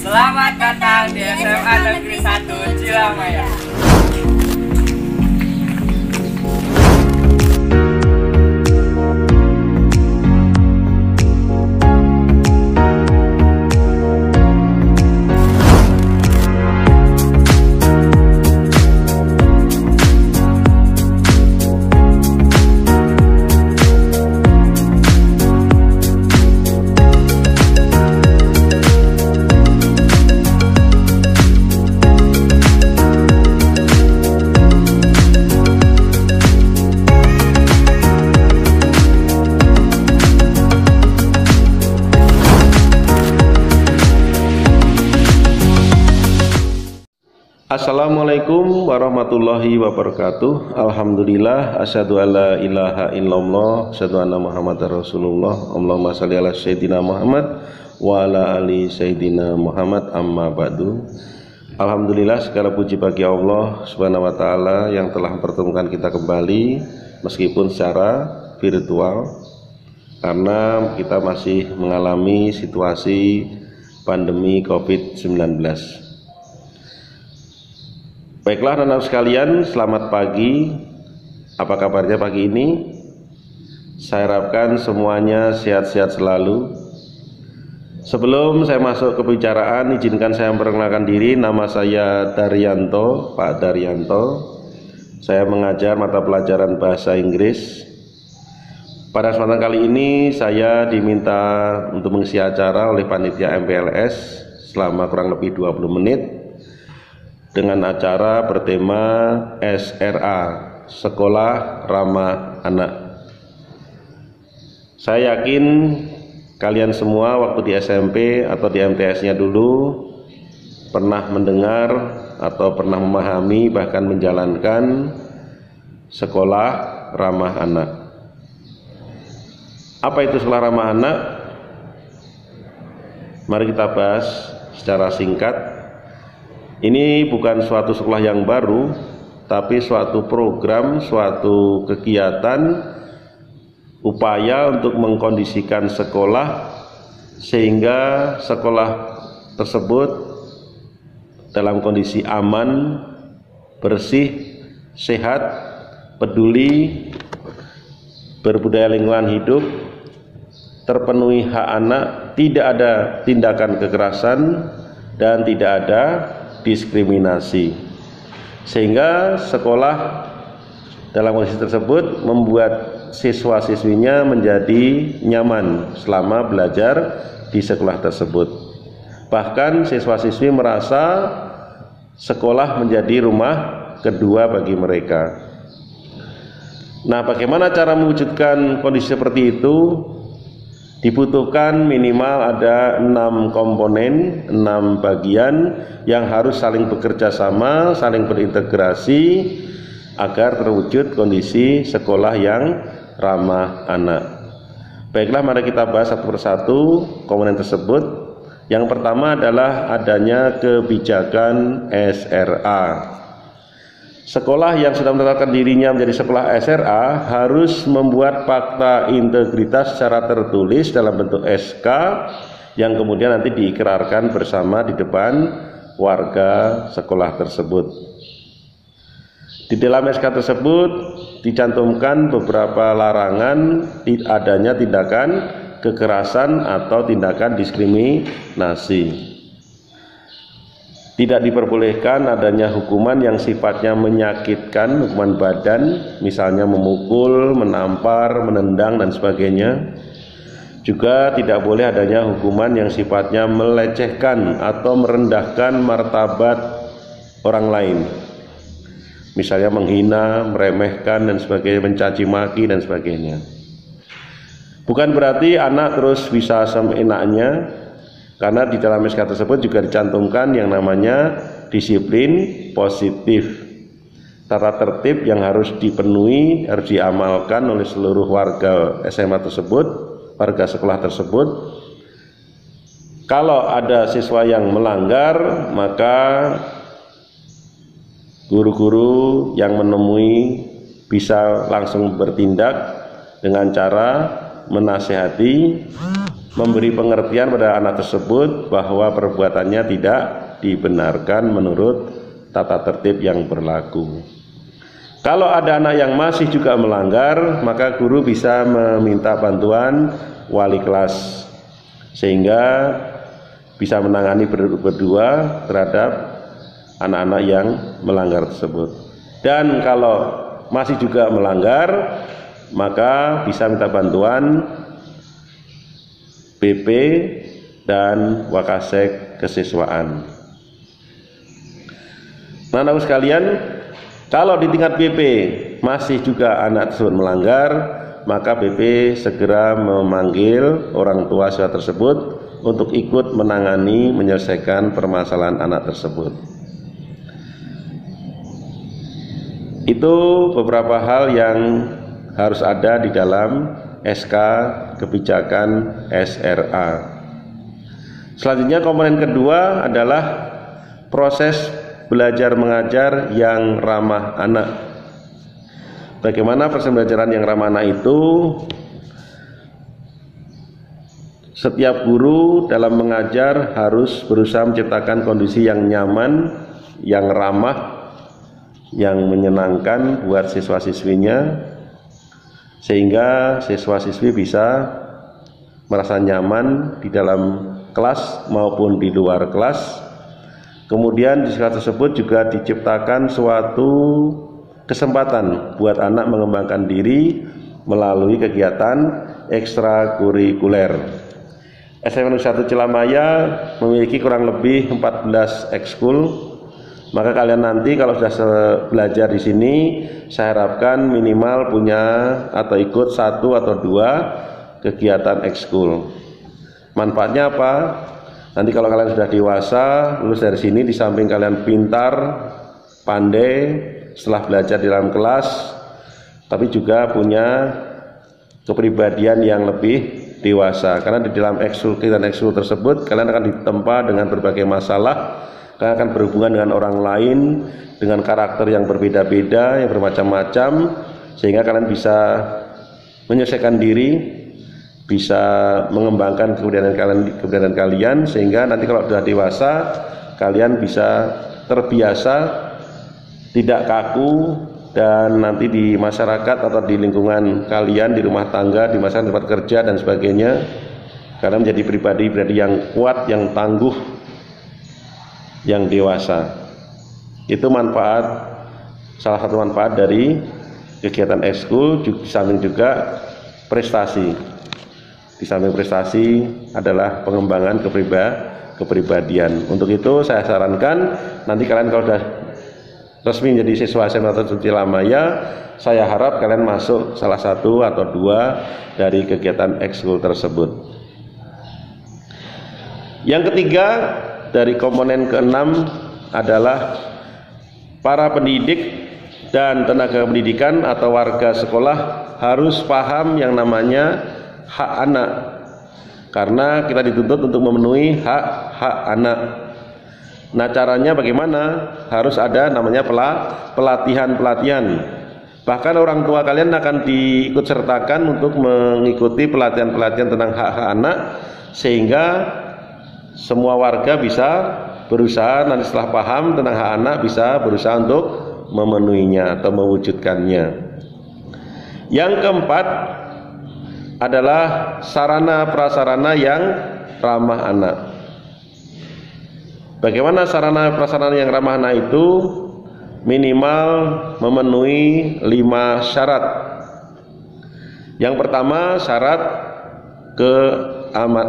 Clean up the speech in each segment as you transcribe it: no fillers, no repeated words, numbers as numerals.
Selamat datang di SMA Negeri 1 Cilamaya. Assalamualaikum warahmatullahi wabarakatuh. Alhamdulillah, asyhadu alla ilaha illallah, asyhadu anna Muhammadar Rasulullah. Allahumma shalli ala sayyidina Muhammad wa ala ali sayyidina Muhammad, amma ba'du. Alhamdulillah, segala puji bagi Allah Subhanahu wa taala yang telah mempertemukan kita kembali meskipun secara virtual, karena kita masih mengalami situasi pandemi COVID-19. Baiklah anak-anak sekalian, selamat pagi. Apa kabarnya pagi ini? Saya harapkan semuanya sehat-sehat selalu. Sebelum saya masuk ke pembicaraan, izinkan saya memperkenalkan diri. Nama saya Daryanto, Pak Daryanto. Saya mengajar mata pelajaran bahasa Inggris. Pada kesempatan kali ini saya diminta untuk mengisi acara oleh panitia MPLS selama kurang lebih 20 menit dengan acara bertema SRA, Sekolah Ramah Anak. Saya yakin kalian semua waktu di SMP atau di MTS-nya dulu pernah mendengar atau pernah memahami bahkan menjalankan Sekolah Ramah Anak. Apa itu Sekolah Ramah Anak? Mari kita bahas secara singkat. Ini bukan suatu sekolah yang baru, tapi suatu program, suatu kegiatan, upaya untuk mengkondisikan sekolah sehingga sekolah tersebut dalam kondisi aman, bersih, sehat, peduli, berbudaya lingkungan hidup, terpenuhi hak anak, tidak ada tindakan kekerasan, dan tidak ada diskriminasi, sehingga sekolah dalam kondisi tersebut membuat siswa-siswinya menjadi nyaman selama belajar di sekolah tersebut. Bahkan siswa-siswi merasa sekolah menjadi rumah kedua bagi mereka. Nah, bagaimana cara mewujudkan kondisi seperti itu? Dibutuhkan minimal ada 6 komponen, 6 bagian yang harus saling bekerja sama, saling berintegrasi agar terwujud kondisi sekolah yang ramah anak. Baiklah, mari kita bahas satu persatu komponen tersebut. Yang pertama adalah adanya kebijakan SRA. Sekolah yang sudah menetapkan dirinya menjadi sekolah SRA harus membuat fakta integritas secara tertulis dalam bentuk SK yang kemudian nanti diikrarkan bersama di depan warga sekolah tersebut. Di dalam SK tersebut dicantumkan beberapa larangan adanya tindakan kekerasan atau tindakan diskriminasi. Tidak diperbolehkan adanya hukuman yang sifatnya menyakitkan, hukuman badan, misalnya memukul, menampar, menendang, dan sebagainya. Juga tidak boleh adanya hukuman yang sifatnya melecehkan atau merendahkan martabat orang lain, misalnya menghina, meremehkan, dan sebagainya, mencaci maki, dan sebagainya. Bukan berarti anak terus bisa seenaknya, karena di dalam SK tersebut juga dicantumkan yang namanya disiplin positif, tata tertib yang harus dipenuhi, harus diamalkan oleh seluruh warga SMA tersebut, warga sekolah tersebut. Kalau ada siswa yang melanggar, maka guru-guru yang menemui bisa langsung bertindak dengan cara menasehati memberi pengertian pada anak tersebut bahwa perbuatannya tidak dibenarkan menurut tata tertib yang berlaku. Kalau ada anak yang masih juga melanggar, maka guru bisa meminta bantuan wali kelas sehingga bisa menangani berdua terhadap anak-anak yang melanggar tersebut. Dan kalau masih juga melanggar, maka bisa minta bantuan BP dan Wakasek kesiswaan. Anak-anakku sekalian, kalau di tingkat BP masih juga anak tersebut melanggar, maka BP segera memanggil orang tua siswa tersebut untuk ikut menangani menyelesaikan permasalahan anak tersebut. Itu beberapa hal yang harus ada di dalam SK kebijakan SRA. Selanjutnya komponen kedua adalah proses belajar mengajar yang ramah anak. Bagaimana proses pembelajaran yang ramah anak itu? Setiap guru dalam mengajar harus berusaha menciptakan kondisi yang nyaman, yang ramah, yang menyenangkan buat siswa-siswinya, sehingga siswa-siswi bisa merasa nyaman di dalam kelas maupun di luar kelas. Kemudian di sekolah tersebut juga diciptakan suatu kesempatan buat anak mengembangkan diri melalui kegiatan ekstrakurikuler. SMA 1 Cilamaya memiliki kurang lebih 14 ekskul. Maka kalian nanti kalau sudah belajar di sini, saya harapkan minimal punya atau ikut 1 atau 2 kegiatan ekskul. Manfaatnya apa? Nanti kalau kalian sudah dewasa, lulus dari sini, di samping kalian pintar, pandai setelah belajar di dalam kelas, tapi juga punya kepribadian yang lebih dewasa. Karena di dalam kegiatan ekskul tersebut kalian akan ditempa dengan berbagai masalah, kalian akan berhubungan dengan orang lain dengan karakter yang berbeda-beda, yang bermacam-macam, sehingga kalian bisa menyelesaikan diri, bisa mengembangkan kepribadian kalian, sehingga nanti kalau sudah dewasa kalian bisa terbiasa, tidak kaku, dan nanti di masyarakat atau di lingkungan kalian, di rumah tangga, di masyarakat tempat kerja dan sebagainya, kalian menjadi pribadi yang kuat, yang tangguh, yang dewasa. Itu manfaat, salah satu manfaat dari kegiatan ekskul. Di samping juga prestasi, di samping prestasi adalah pengembangan kepribadian. Untuk itu saya sarankan nanti kalian kalau sudah resmi menjadi siswa SMA 1 Cilamaya, saya harap kalian masuk salah satu atau 2 dari kegiatan ekskul tersebut. Yang ketiga, dari komponen ke-6 adalah para pendidik dan tenaga pendidikan atau warga sekolah harus paham yang namanya hak anak, karena kita dituntut untuk memenuhi hak anak. Nah, caranya bagaimana? Harus ada namanya pelatihan. Bahkan orang tua kalian akan diikut sertakan untuk mengikuti pelatihan tentang hak anak, sehingga semua warga bisa berusaha nanti setelah paham tentang hak anak bisa berusaha untuk memenuhinya atau mewujudkannya. Yang keempat adalah sarana prasarana yang ramah anak. Bagaimana sarana prasarana yang ramah anak itu? Minimal memenuhi 5 syarat. Yang pertama, syarat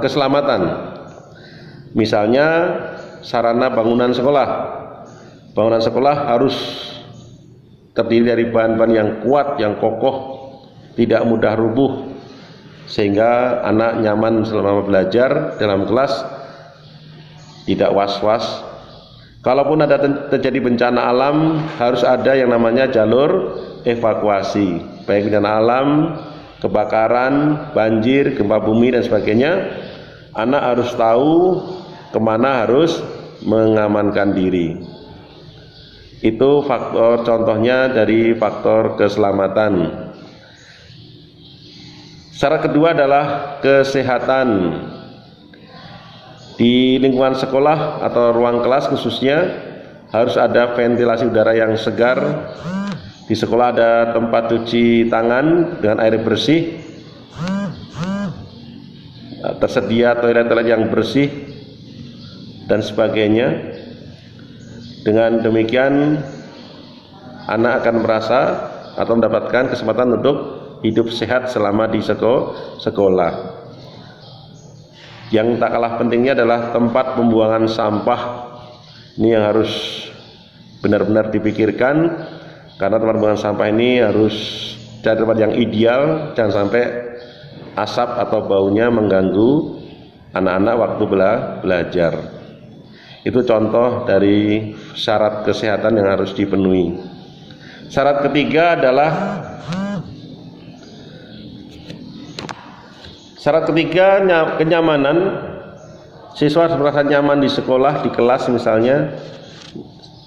keselamatan. Misalnya sarana bangunan sekolah. Bangunan sekolah harus terdiri dari bahan-bahan yang kuat, yang kokoh, tidak mudah rubuh, sehingga anak nyaman selama belajar dalam kelas, tidak was-was. Kalaupun ada terjadi bencana alam, harus ada yang namanya jalur evakuasi, baik bencana alam, kebakaran, banjir, gempa bumi dan sebagainya. Anak harus tahu kemana harus mengamankan diri. Itu faktor contohnya dari faktor keselamatan. Syarat kedua adalah kesehatan. Di lingkungan sekolah atau ruang kelas khususnya harus ada ventilasi udara yang segar. Di sekolah ada tempat cuci tangan dengan air bersih, tersedia toilet-toilet yang bersih dan sebagainya. Dengan demikian anak akan merasa atau mendapatkan kesempatan untuk hidup sehat selama di sekolah. Yang tak kalah pentingnya adalah tempat pembuangan sampah. Ini yang harus benar-benar dipikirkan, karena tempat pembuangan sampah ini harus dari tempat yang ideal, jangan sampai asap atau baunya mengganggu anak-anak waktu belajar. Itu contoh dari syarat kesehatan yang harus dipenuhi. Syarat ketiga adalah kenyamanan. Siswa harus merasa nyaman di sekolah, di kelas misalnya.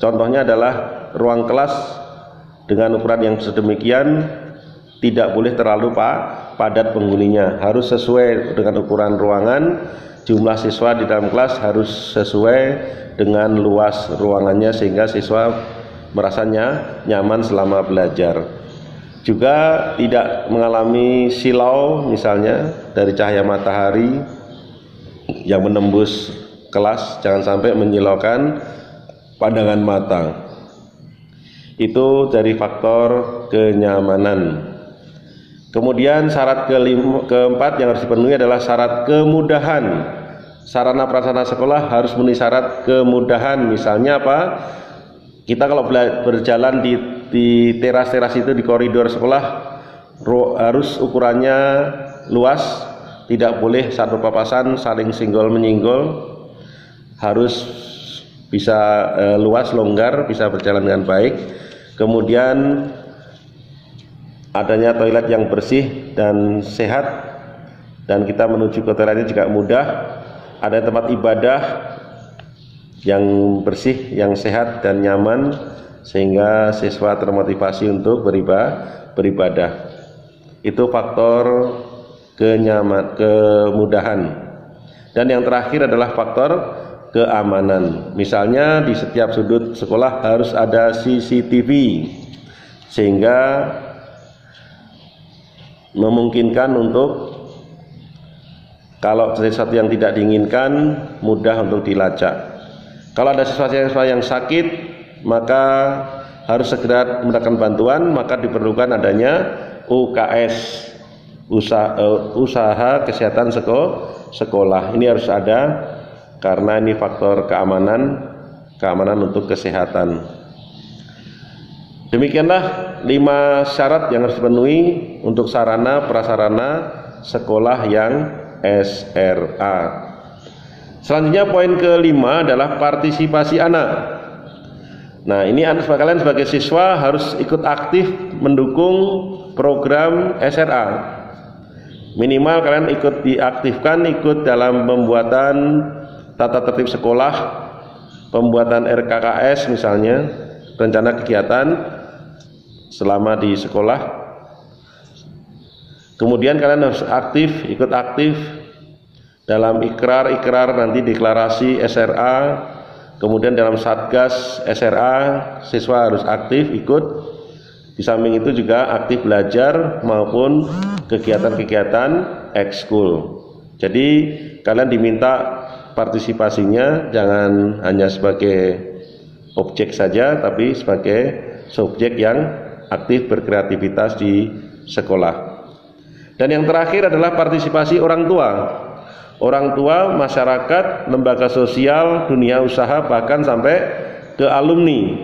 Contohnya adalah ruang kelas dengan ukuran yang sedemikian tidak boleh terlalu padat penghuninya, harus sesuai dengan ukuran ruangan. Jumlah siswa di dalam kelas harus sesuai dengan luas ruangannya sehingga siswa merasa nyaman selama belajar. Juga tidak mengalami silau misalnya dari cahaya matahari yang menembus kelas, jangan sampai menyilaukan pandangan mata. Itu dari faktor kenyamanan. Kemudian syarat keempat yang harus dipenuhi adalah syarat kemudahan. Sarana prasarana sekolah harus memenuhi syarat kemudahan. Misalnya apa? Kita kalau berjalan di teras-teras itu, di koridor sekolah, harus ukurannya luas, tidak boleh saat berpapasan saling singgol menyinggol, harus bisa luas, longgar, bisa berjalan dengan baik. Kemudian adanya toilet yang bersih dan sehat, dan kita menuju ke toiletnya juga mudah. Ada tempat ibadah yang bersih, yang sehat dan nyaman, sehingga siswa termotivasi untuk beribadah. Itu faktor kemudahan. Dan yang terakhir adalah faktor keamanan. Misalnya di setiap sudut sekolah harus ada CCTV, sehingga memungkinkan untuk kalau sesuatu yang tidak diinginkan mudah untuk dilacak. Kalau ada siswa-siswa yang sakit, maka harus segera mendapatkan bantuan, maka diperlukan adanya UKS, usaha kesehatan sekolah. Ini harus ada karena ini faktor keamanan untuk kesehatan. Demikianlah 5 syarat yang harus dipenuhi untuk sarana prasarana sekolah yang SRA. Selanjutnya poin kelima adalah partisipasi anak. Nah, ini anak kalian sebagai siswa harus ikut aktif mendukung program SRA. Minimal kalian ikut diaktifkan, ikut dalam pembuatan tata tertib sekolah, pembuatan RKKS misalnya, rencana kegiatan selama di sekolah. Kemudian kalian harus ikut aktif dalam ikrar nanti deklarasi SRA. Kemudian dalam satgas SRA siswa harus aktif ikut. Di samping itu juga aktif belajar maupun kegiatan-kegiatan ekskul. Jadi kalian diminta partisipasinya jangan hanya sebagai objek saja, tapi sebagai subjek yang aktif berkreativitas di sekolah. Dan yang terakhir adalah partisipasi orang tua. Orang tua, masyarakat, lembaga sosial, dunia usaha, bahkan sampai ke alumni.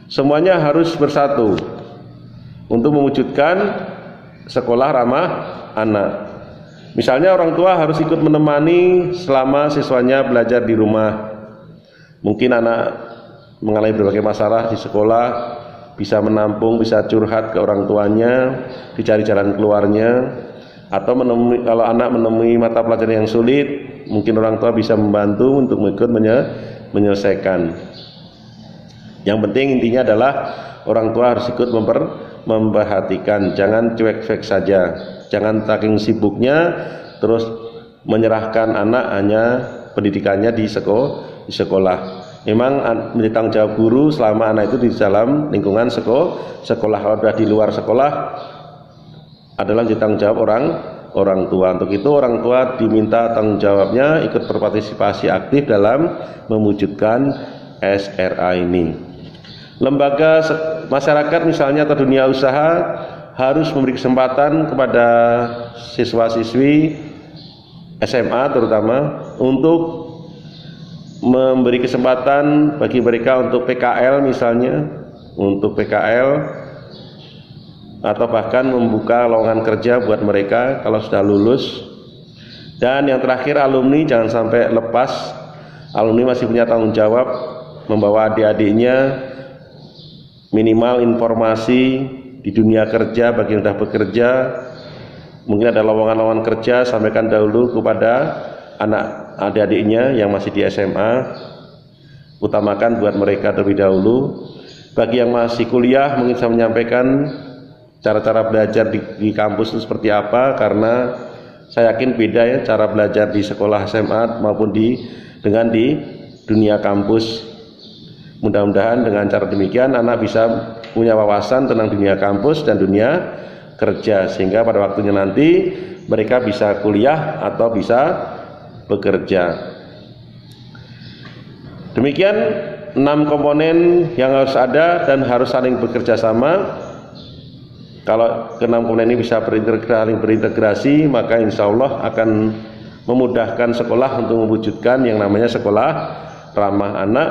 Semuanya harus bersatu untuk mewujudkan sekolah ramah anak. Misalnya orang tua harus ikut menemani selama siswanya belajar di rumah. Mungkin anak mengalami berbagai masalah di sekolah, bisa menampung, bisa curhat ke orang tuanya, dicari jalan keluarnya, atau kalau anak menemui mata pelajaran yang sulit, mungkin orang tua bisa membantu untuk ikut menyelesaikan. Yang penting intinya adalah orang tua harus ikut memperhatikan, jangan cuek-cuek saja, jangan saking sibuknya terus menyerahkan anak hanya pendidikannya di sekolah. Memang menjadi tanggung jawab guru selama anak itu di dalam lingkungan sekolah. Kalau sudah di luar sekolah adalah menjadi tanggung jawab orang tua. Untuk itu orang tua diminta tanggung jawabnya ikut berpartisipasi aktif dalam mewujudkan SRA ini. Lembaga masyarakat misalnya atau dunia usaha harus memberi kesempatan kepada siswa-siswi SMA terutama untuk memberi kesempatan bagi mereka untuk PKL misalnya, untuk PKL atau bahkan membuka lowongan kerja buat mereka kalau sudah lulus. Dan yang terakhir, alumni jangan sampai lepas. Alumni masih punya tanggung jawab membawa adik-adiknya minimal informasi di dunia kerja bagi yang sudah bekerja. Mungkin ada lowongan-lowongan kerja, sampaikan dahulu kepada anak adik-adiknya yang masih di SMA, utamakan buat mereka terlebih dahulu. Bagi yang masih kuliah mungkin saya menyampaikan cara-cara belajar di kampus itu seperti apa, karena saya yakin beda ya cara belajar di sekolah SMA maupun dengan di dunia kampus. Mudah-mudahan dengan cara demikian anak bisa punya wawasan tentang dunia kampus dan dunia kerja, sehingga pada waktunya nanti mereka bisa kuliah atau bisa bekerja. Demikian 6 komponen yang harus ada dan harus saling bekerja sama. Kalau ke-6 komponen ini bisa saling berintegrasi, maka insya Allah akan memudahkan sekolah untuk mewujudkan yang namanya sekolah ramah anak.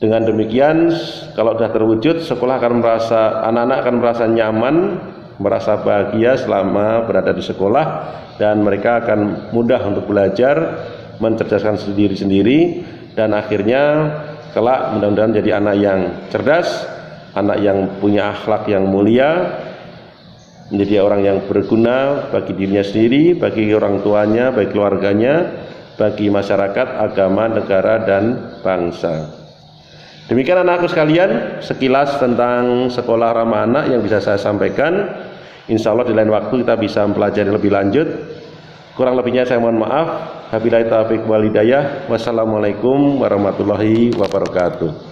Dengan demikian, kalau sudah terwujud, sekolah akan merasa, anak-anak akan merasa nyaman, merasa bahagia selama berada di sekolah, dan mereka akan mudah untuk belajar, mencerdaskan diri sendiri, dan akhirnya kelak mudah-mudahan jadi anak yang cerdas, anak yang punya akhlak yang mulia, menjadi orang yang berguna bagi dirinya sendiri, bagi orang tuanya, bagi keluarganya, bagi masyarakat, agama, negara, dan bangsa. Demikian anak-anakku sekalian, sekilas tentang sekolah ramah anak yang bisa saya sampaikan. Insya Allah di lain waktu kita bisa mempelajari lebih lanjut. Kurang lebihnya saya mohon maaf. Wabillahi taufiq wal hidayah. Wassalamualaikum warahmatullahi wabarakatuh.